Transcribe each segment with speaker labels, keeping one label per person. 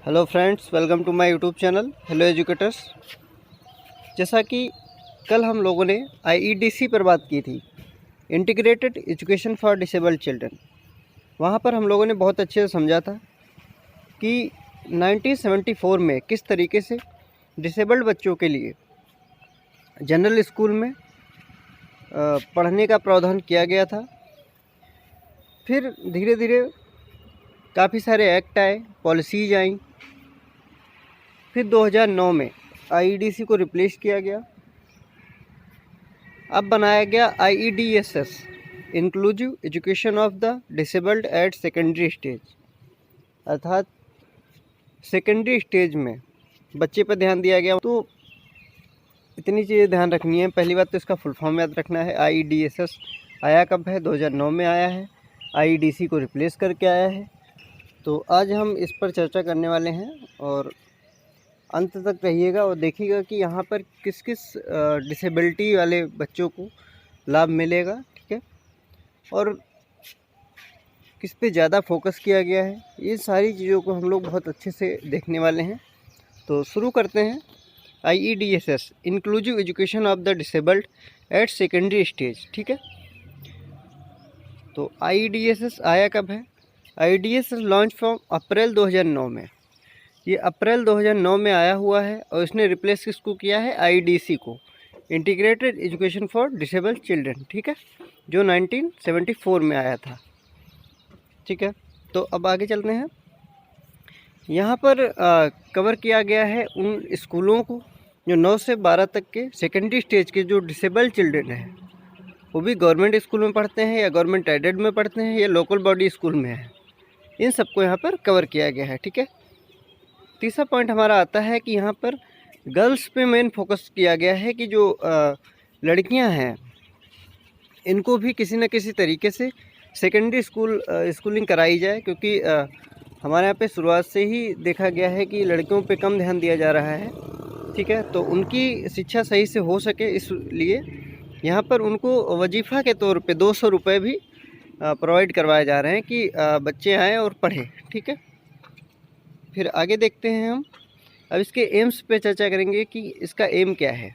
Speaker 1: Hello friends, welcome to my YouTube channel hello educators. जैसा कि कल हम लोगों ने आईईडीसी पर बात की थी, integrated education for disabled children. वहाँ पर हम लोगों ने बहुत अच्छे से समझा था कि 1974 में किस तरीके से डिसेबल्ड बच्चों के लिए जनरल स्कूल में पढ़ने का प्रावधान किया गया था। फिर धीरे धीरे काफ़ी सारे एक्ट आए, पॉलिसीज आई। फिर 2009 में आईईडीसी को रिप्लेस किया गया। अब बनाया गया IEDSS, inclusive education of the disabled at secondary stage. अर्थात सेकेंडरी स्टेज में बच्चे पर ध्यान दिया गया। तो इतनी चीज़ें ध्यान रखनी है। पहली बात तो इसका फुल फॉर्म याद रखना है। आईईडीएसएस आया कब है? 2009 में आया है। आईईडीसी को रिप्लेस करके आया है। तो आज हम इस पर चर्चा करने वाले हैं और अंत तक रहिएगा और देखिएगा कि यहाँ पर किस किस डिसेबिलिटी वाले बच्चों को लाभ मिलेगा, ठीक है, और किस पे ज़्यादा फोकस किया गया है। ये सारी चीज़ों को हम लोग बहुत अच्छे से देखने वाले हैं। तो शुरू करते हैं। IEDSS, inclusive education of the disabled at secondary stage, ठीक है। तो आईईडीएसएस आया कब है? आईईडीएसएस लॉन्च फ्रॉम अप्रैल 2009 में। ये अप्रैल 2009 में आया हुआ है और इसने रिप्लेस किसको किया है? आईडीसी को, integrated education for disabled children, ठीक है, जो 1974 में आया था, ठीक है। तो अब आगे चलते हैं। यहाँ पर कवर किया गया है उन स्कूलों को जो 9 से 12 तक के सेकेंडरी स्टेज के जो डिसेबल्ड चिल्ड्रन हैं, वो भी गवर्नमेंट स्कूल में पढ़ते हैं या गवर्नमेंट एडेड में पढ़ते हैं या लोकल बॉडी स्कूल में है। इन सबको यहाँ पर कवर किया गया है, ठीक है। तीसरा पॉइंट हमारा आता है कि यहाँ पर गर्ल्स पे मेन फोकस किया गया है कि जो लड़कियाँ हैं इनको भी किसी न किसी तरीके से सेकेंडरी स्कूलिंग कराई जाए, क्योंकि हमारे यहाँ पे शुरुआत से ही देखा गया है कि लड़कियों पे कम ध्यान दिया जा रहा है, ठीक है। तो उनकी शिक्षा सही से हो सके, इसलिए यहाँ पर उनको वजीफ़ा के तौर पे 200 रुपये भी प्रोवाइड करवाए जा रहे हैं कि बच्चे आएँ और पढ़ें, ठीक है। फिर आगे देखते हैं हम। अब इसके एम्स पे चर्चा करेंगे कि इसका एम क्या है।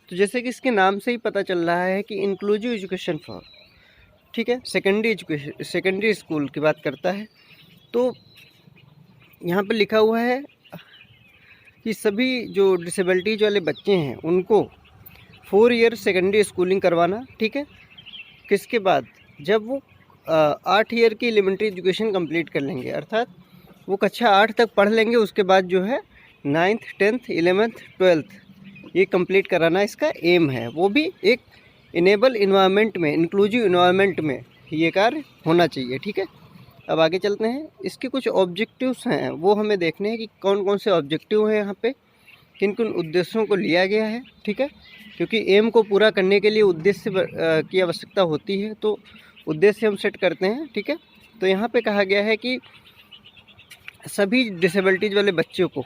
Speaker 1: तो जैसे कि इसके नाम से ही पता चल रहा है कि इंक्लूसिव एजुकेशन फॉर, ठीक है, सेकेंडरी एजुकेशन, सेकेंडरी स्कूल की बात करता है। तो यहाँ पर लिखा हुआ है कि सभी जो डिसेबिलिटीज वाले बच्चे हैं उनको 4 ईयर सेकेंडरी स्कूलिंग करवाना, ठीक है। किसके बाद? जब वो 8 ईयर की एलिमेंट्री एजुकेशन कंप्लीट कर लेंगे, अर्थात वो कक्षा 8 तक पढ़ लेंगे। उसके बाद जो है 9th 10th 11th 12th ये कंप्लीट कराना इसका एम है। वो भी एक इनेबल इन्वायरमेंट में, इंक्लूसिव इन्वायरमेंट में ये कार्य होना चाहिए, ठीक है। अब आगे चलते हैं। इसके कुछ ऑब्जेक्टिव्स हैं, वो हमें देखने हैं कि कौन कौन से ऑब्जेक्टिव हैं यहाँ पे, किन किन उद्देश्यों को लिया गया है, ठीक है। क्योंकि एम को पूरा करने के लिए उद्देश्य की आवश्यकता होती है, तो उद्देश्य हम सेट करते हैं, ठीक है। तो यहाँ पे कहा गया है कि सभी डिसेबिलिटीज़ वाले बच्चों को,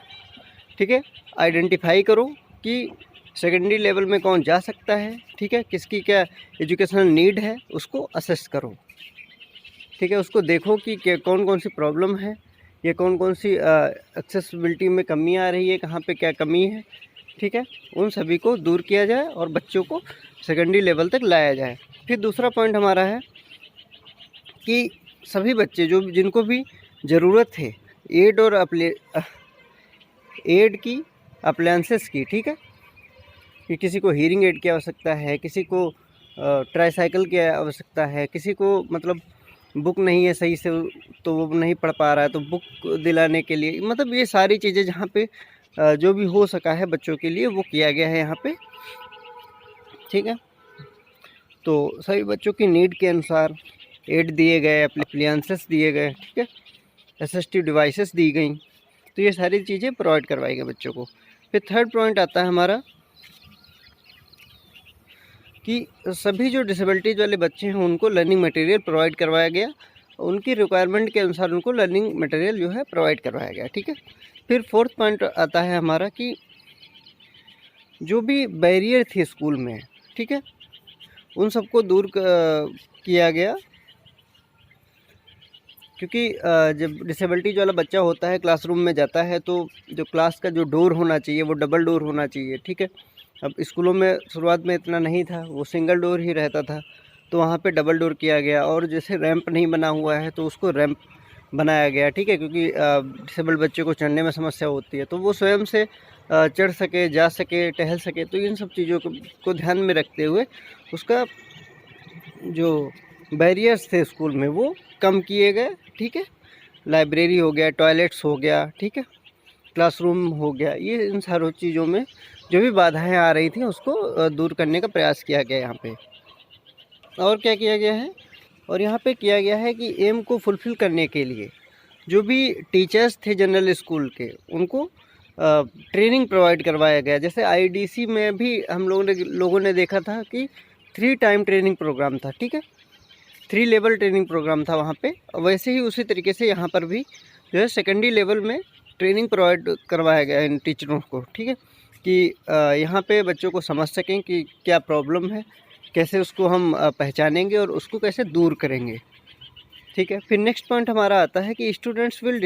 Speaker 1: ठीक है, आइडेंटिफाई करो कि सेकेंडरी लेवल में कौन जा सकता है, ठीक है, किसकी क्या एजुकेशनल नीड है, उसको असेस करो, ठीक है। उसको देखो कि कौन कौन सी प्रॉब्लम है, ये कौन कौन सी एक्सेसिबिलिटी में कमी आ रही है, कहाँ पे क्या कमी है, ठीक है। उन सभी को दूर किया जाए और बच्चों को सेकेंडरी लेवल तक लाया जाए। फिर दूसरा पॉइंट हमारा है कि सभी बच्चे जो जिनको भी ज़रूरत है एड और एड की, अप्लायंसेस की, ठीक है, कि किसी को हीयरिंग एड की आवश्यकता है, किसी को ट्राईसाइकिल की आवश्यकता है, किसी को मतलब बुक नहीं है सही से तो वो नहीं पढ़ पा रहा है तो बुक दिलाने के लिए, मतलब ये सारी चीज़ें जहाँ पे जो भी हो सका है बच्चों के लिए वो किया गया है यहाँ पे, ठीक है। तो सभी बच्चों की नीड के अनुसार एड दिए गए, अप्लायंसेस दिए गए, ठीक है, असिस्टिव डिवाइसेस दी गई। तो ये सारी चीज़ें प्रोवाइड करवाई गई बच्चों को। फिर थर्ड पॉइंट आता है हमारा कि सभी जो डिसेबिलिटीज़ वाले बच्चे हैं उनको लर्निंग मटेरियल प्रोवाइड करवाया गया, उनकी रिक्वायरमेंट के अनुसार उनको लर्निंग मटेरियल जो है प्रोवाइड करवाया गया, ठीक है। फिर फोर्थ पॉइंट आता है हमारा कि जो भी बैरियर थे स्कूल में, ठीक है, उन सबको दूर किया गया क्योंकि जब डिसेबिलिटी जो वाला बच्चा होता है क्लासरूम में जाता है तो जो क्लास का जो डोर होना चाहिए वो डबल डोर होना चाहिए, ठीक है। अब स्कूलों में शुरुआत में इतना नहीं था, वो सिंगल डोर ही रहता था, तो वहाँ पे डबल डोर किया गया। और जैसे रैंप नहीं बना हुआ है तो उसको रैंप बनाया गया, ठीक है, क्योंकि डिसेबल्ड बच्चे को चढ़ने में समस्या होती है, तो वो स्वयं से चढ़ सके, जा सके, टहल सके। तो इन सब चीज़ों को ध्यान में रखते हुए उसका जो बैरियर्स थे स्कूल में वो कम किए गए, ठीक है। लाइब्रेरी हो गया, टॉयलेट्स हो गया, ठीक है, क्लासरूम हो गया, ये इन सारों चीज़ों में जो भी बाधाएं आ रही थी उसको दूर करने का प्रयास किया गया यहाँ पे। और क्या किया गया है, और यहाँ पे किया गया है कि एम को फुलफ़िल करने के लिए जो भी टीचर्स थे जनरल स्कूल के उनको ट्रेनिंग प्रोवाइड करवाया गया। जैसे आईडीसी में भी हम लोगों ने देखा था कि 3 टाइम ट्रेनिंग प्रोग्राम था, ठीक है, 3 लेवल ट्रेनिंग प्रोग्राम था वहाँ पे। वैसे ही उसी तरीके से यहाँ पर भी जो है सेकेंडरी लेवल में ट्रेनिंग प्रोवाइड करवाया गया इन टीचरों को, ठीक है, कि यहाँ पे बच्चों को समझ सकें कि क्या प्रॉब्लम है, कैसे उसको हम पहचानेंगे और उसको कैसे दूर करेंगे, ठीक है। फिर नेक्स्ट पॉइंट हमारा आता है कि students will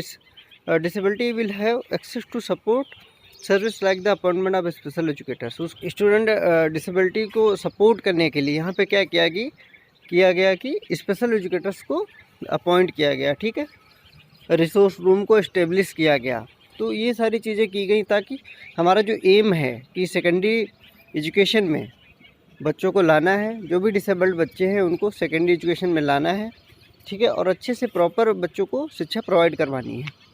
Speaker 1: disability will have access to support service like the appointment of special educators. उस स्टूडेंट डिसेबिलिटी को सपोर्ट करने के लिए यहाँ पे क्या किया गया कि स्पेशल एजुकेटर्स को अपॉइंट किया गया, ठीक है, रिसोर्स रूम को इस्टेब्लिश किया गया। तो ये सारी चीज़ें की गई ताकि हमारा जो एम है कि सेकेंडरी एजुकेशन में बच्चों को लाना है, जो भी डिसेबल्ड बच्चे हैं उनको सेकेंडरी एजुकेशन में लाना है, ठीक है, और अच्छे से प्रॉपर बच्चों को शिक्षा प्रोवाइड करवानी है।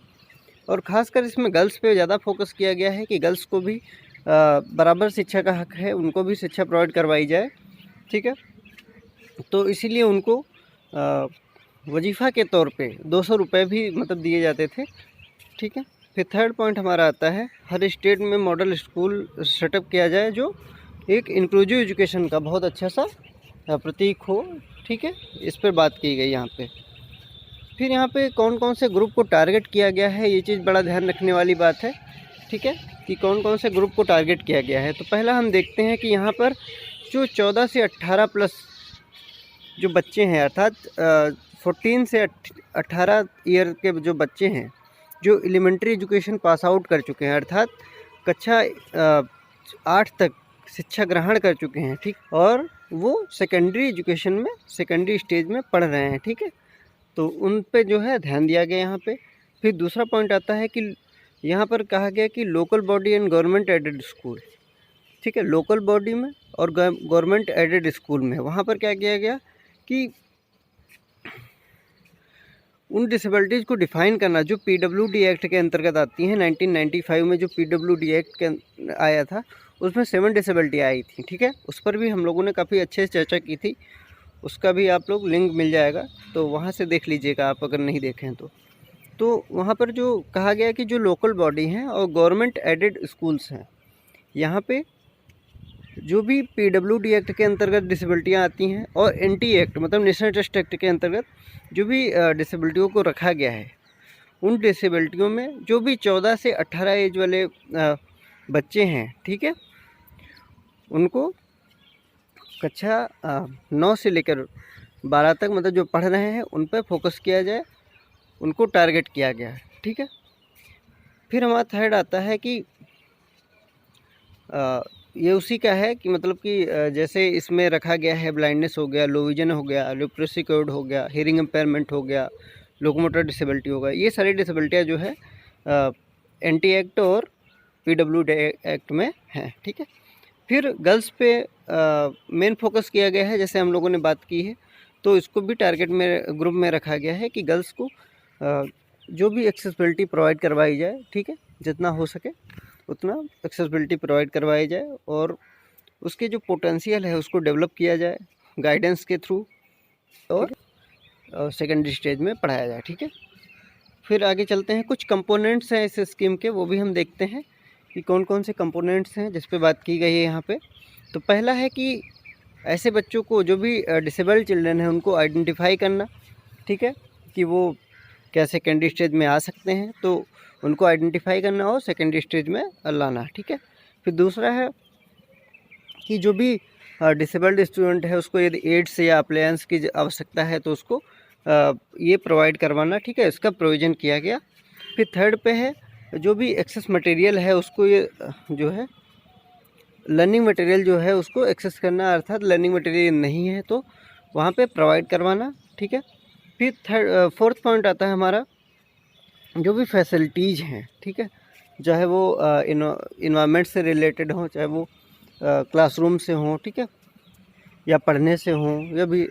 Speaker 1: और ख़ासकर इसमें गर्ल्स पे ज़्यादा फोकस किया गया है कि गर्ल्स को भी बराबर शिक्षा का हक है, उनको भी शिक्षा प्रोवाइड करवाई जाए, ठीक है। तो इसीलिए उनको वजीफ़ा के तौर पे 200 रुपये भी मतलब दिए जाते थे, ठीक है। फिर थर्ड पॉइंट हमारा आता है हर स्टेट में मॉडल स्कूल सेटअप किया जाए जो एक इंक्लूसिव एजुकेशन का बहुत अच्छा सा प्रतीक हो, ठीक है, इस पर बात की गई यहाँ पे। फिर यहाँ पे कौन कौन से ग्रुप को टारगेट किया गया है, ये चीज़ बड़ा ध्यान रखने वाली बात है, ठीक है, कि कौन कौन से ग्रुप को टारगेट किया गया है। तो पहला हम देखते हैं कि यहाँ पर जो 14 से 18 प्लस जो बच्चे हैं, अर्थात 14 से 18 ईयर के जो बच्चे हैं जो एलिमेंट्री एजुकेशन पास आउट कर चुके हैं, अर्थात कक्षा 8 तक शिक्षा ग्रहण कर चुके हैं, ठीक, और वो सेकेंडरी एजुकेशन में सेकेंडरी स्टेज में पढ़ रहे हैं, ठीक है, तो उन पे जो है ध्यान दिया गया यहाँ पे। फिर दूसरा पॉइंट आता है कि यहाँ पर कहा गया कि local body and government aided school, ठीक है, लोकल बॉडी में और गवर्नमेंट एडेड स्कूल में वहाँ पर क्या किया गया कि उन डिसेबिलिटीज़ को डिफ़ाइन करना जो पीडब्ल्यूडी एक्ट के अंतर्गत आती हैं। 1995 में जो पीडब्ल्यूडी एक्ट के आया था उसमें 7 डिसेबिलिटी आई थी, ठीक है, उस पर भी हम लोगों ने काफ़ी अच्छे से चर्चा की थी, उसका भी आप लोग लिंक मिल जाएगा, तो वहाँ से देख लीजिएगा आप अगर नहीं देखें तो वहाँ पर जो कहा गया कि जो लोकल बॉडी हैं और गवर्नमेंट एडेड स्कूल्स हैं, यहाँ पे जो भी पीडब्ल्यूडी एक्ट के अंतर्गत डिसेबिलिटियाँ आती हैं और एनटी एक्ट मतलब नेशनल ट्रस्ट एक्ट के अंतर्गत जो भी डिसेबिलिटियों को रखा गया है, उन डिसेबिलिटियों में जो भी 14 से 18 एज वाले बच्चे हैं, ठीक है, उनको कक्षा 9 से लेकर 12 तक मतलब जो पढ़ रहे हैं उन पर फोकस किया जाए, उनको टारगेट किया गया है, ठीक है। फिर हमारा थर्ड आता है कि ये उसी का है कि मतलब कि जैसे इसमें रखा गया है ब्लाइंडनेस हो गया, लो विजन हो गया, लिप्रेसी कोड हो गया, हियरिंग इम्पेयरमेंट हो गया, लोकोमोटर डिसेबिलिटी हो गया, ये सारी डिसेबिलिटियाँ जो है एनटी एक्ट और पीडब्ल्यूडी एक्ट में हैं, ठीक है। फिर गर्ल्स पे मेन फोकस किया गया है, जैसे हम लोगों ने बात की है, तो इसको भी टारगेट में ग्रुप में रखा गया है कि गर्ल्स को जो भी एक्सेसिबिलिटी प्रोवाइड करवाई जाए, ठीक है, जितना हो सके उतना एक्सेसिबिलिटी प्रोवाइड करवाई जाए और उसके जो पोटेंशियल है उसको डेवलप किया जाए गाइडेंस के थ्रू और सेकेंडरी स्टेज में पढ़ाया जाए, ठीक है। फिर आगे चलते हैं, कुछ कंपोनेंट्स हैं इस स्कीम के, वो भी हम देखते हैं कि कौन कौन से कंपोनेंट्स हैं जिस पे बात की गई है यहाँ पे। तो पहला है कि ऐसे बच्चों को जो भी डिसेबल्ड चिल्ड्रन हैं उनको आइडेंटिफाई करना, ठीक है, कि वो क्या सेकेंडरी स्टेज में आ सकते हैं, तो उनको आइडेंटिफाई करना और सेकेंडरी स्टेज में लाना, ठीक है। फिर दूसरा है कि जो भी डिसेबल्ड स्टूडेंट है उसको यदि एड्स या अप्लायंस की आवश्यकता है तो उसको ये प्रोवाइड करवाना, ठीक है, इसका प्रोविज़न किया गया। फिर थर्ड पे है जो भी एक्सेस मटेरियल है उसको ये जो है लर्निंग मटेरियल जो है उसको एक्सेस करना, अर्थात लर्निंग मटेरियल नहीं है तो वहाँ पे प्रोवाइड करवाना, ठीक है। फिर फोर्थ पॉइंट आता है हमारा जो भी फैसिलिटीज़ हैं, ठीक है, चाहे वो इन्वायरमेंट से रिलेटेड हो, चाहे वो क्लासरूम से हों, ठीक है, या पढ़ने से हों, या भी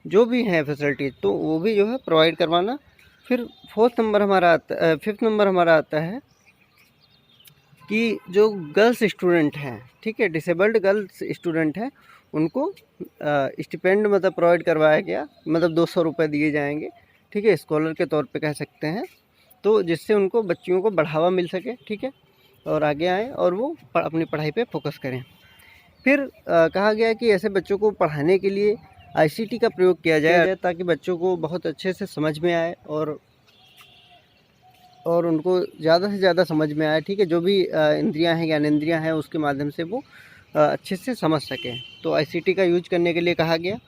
Speaker 1: जो भी हैं फैसिलिटीज़ तो वो भी जो है प्रोवाइड करवाना। फिर फिफ्थ नंबर हमारा आता है कि जो गर्ल्स स्टूडेंट हैं, ठीक है, डिसेबल्ड गर्ल्स स्टूडेंट हैं, उनको स्टिपेंड मतलब प्रोवाइड करवाया गया, मतलब 200 रुपये दिए जाएंगे, ठीक है, स्कॉलर के तौर पे कह सकते हैं, तो जिससे उनको बच्चियों को बढ़ावा मिल सके, ठीक है, और आगे आएँ और वो अपनी पढ़ाई पे फोकस करें। फिर कहा गया कि ऐसे बच्चों को पढ़ाने के लिए ICT का प्रयोग किया जाए ताकि बच्चों को बहुत अच्छे से समझ में आए और उनको ज़्यादा से ज़्यादा समझ में आए, ठीक है, जो भी इंद्रियां हैं, ज्ञानेंद्रियां हैं, उसके माध्यम से वो अच्छे से समझ सकें। तो ICT का यूज करने के लिए कहा गया।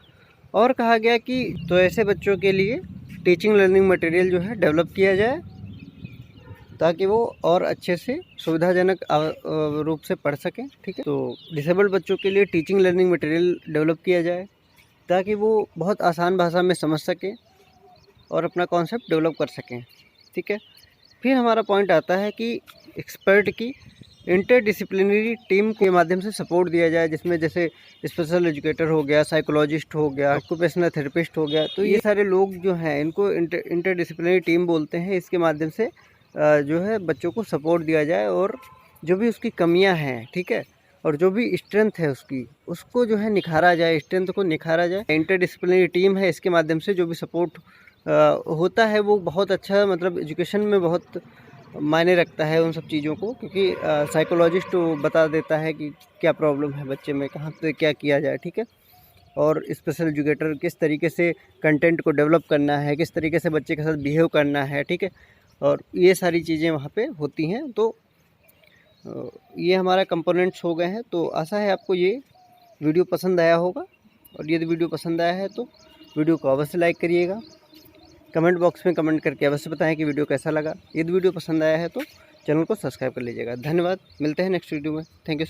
Speaker 1: और कहा गया कि तो ऐसे बच्चों के लिए टीचिंग लर्निंग मटेरियल जो है डेवलप किया जाए ताकि वो और अच्छे से सुविधाजनक रूप से पढ़ सकें, ठीक है। तो डिसेबल्ड बच्चों के लिए टीचिंग लर्निंग मटेरियल डेवलप किया जाए ताकि वो बहुत आसान भाषा में समझ सकें और अपना कॉन्सेप्ट डेवलप कर सकें, ठीक है। फिर हमारा पॉइंट आता है कि एक्सपर्ट की इंटरडिसिप्लिनरी टीम के माध्यम से सपोर्ट दिया जाए, जिसमें जैसे स्पेशल एजुकेटर हो गया, साइकोलॉजिस्ट हो गया, ऑक्यूपेशनल थेरेपिस्ट हो गया, तो ये सारे लोग जो हैं इनको इंटरडिसिप्लिनरी टीम बोलते हैं। इसके माध्यम से जो है बच्चों को सपोर्ट दिया जाए और जो भी उसकी कमियां हैं, ठीक है, और जो भी स्ट्रेंथ है उसको जो है निखारा जाए, स्ट्रेंथ को निखारा जाए। इंटरडिसिप्लिनरी टीम है, इसके माध्यम से जो भी सपोर्ट होता है वो बहुत अच्छा, मतलब एजुकेशन में बहुत मायने रखता है उन सब चीज़ों को, क्योंकि साइकोलॉजिस्ट बता देता है कि क्या प्रॉब्लम है बच्चे में, कहाँ पे क्या किया जाए, ठीक है, और स्पेशल एजुकेटर किस तरीके से कंटेंट को डेवलप करना है, किस तरीके से बच्चे के साथ बिहेव करना है, ठीक है, और ये सारी चीज़ें वहाँ पे होती हैं। तो ये हमारा कंपोनेंट्स हो गए हैं। तो आशा है आपको ये वीडियो पसंद आया होगा, और यदि वीडियो पसंद आया है तो वीडियो को अवश्य लाइक करिएगा। कमेंट बॉक्स में कमेंट करके अवश्य बताएं कि वीडियो कैसा लगा। यदि वीडियो पसंद आया है तो चैनल को सब्सक्राइब कर लीजिएगा। धन्यवाद, मिलते हैं नेक्स्ट वीडियो में। Thank you.